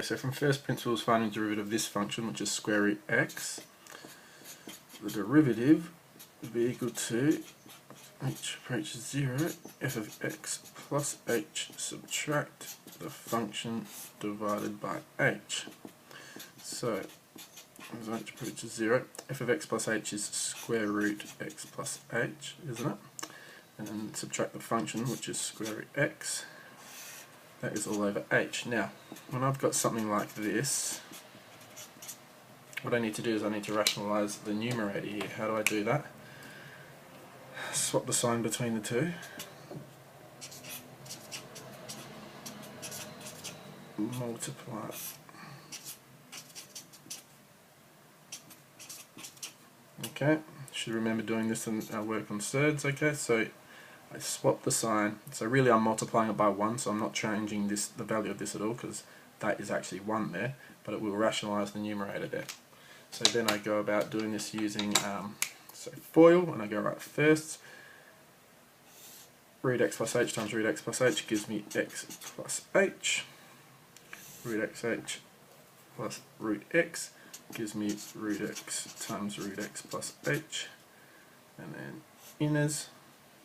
So from first principles, finding the derivative of this function, which is square root x, the derivative would be equal to h approaches 0, f of x plus h subtract the function divided by h. So as h approaches 0, f of x plus h is square root x plus h, isn't it? And then subtract the function, which is square root x. That is all over h. Now, when I've got something like this, what I need to do is I need to rationalise the numerator here. How do I do that? Swap the sign between the two. Multiply. Okay, should remember doing this in our work on surds. Okay, so I swap the sign, so really I'm multiplying it by 1, so I'm not changing the value of this at all, because that is actually 1 there, but it will rationalise the numerator there. So then I go about doing this using FOIL, and I go right first. Root x plus h times root x plus h gives me x plus h. Root xh plus root x gives me root x times root x plus h. And then inners,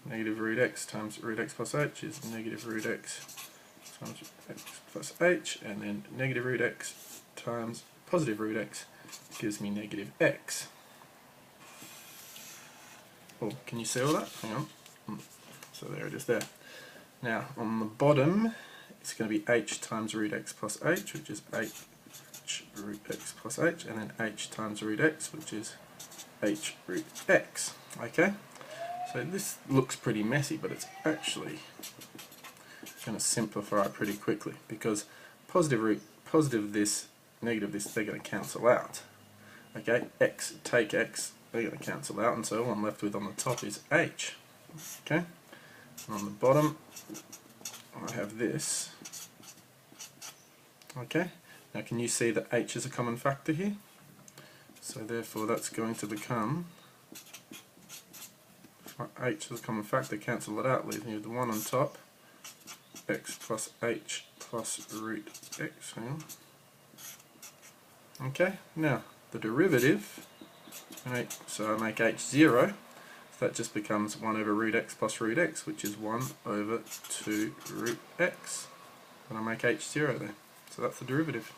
negative root x times root x plus h is negative root x times x plus h, and then negative root x times positive root x gives me negative x. Oh, can you see all that? Hang on. So there it is there. Now on the bottom it's going to be h times root x plus h, which is h root x plus h, and then h times root x, which is h root x. Okay? So this looks pretty messy, but it's actually going to simplify pretty quickly, because positive this, negative this, they're going to cancel out. Okay, x, take x, they're going to cancel out, and so all I'm left with on the top is h. Okay, and on the bottom I have this. Okay, now can you see that h is a common factor here? So therefore that's going to become h is a common factor, cancel it out, leaving you with the 1 on top, x plus h plus root x. Hang on. Okay, now the derivative, right, so I make h 0, so that just becomes 1 over root x plus root x, which is 1 over 2 root x, and I make h 0 there. So that's the derivative.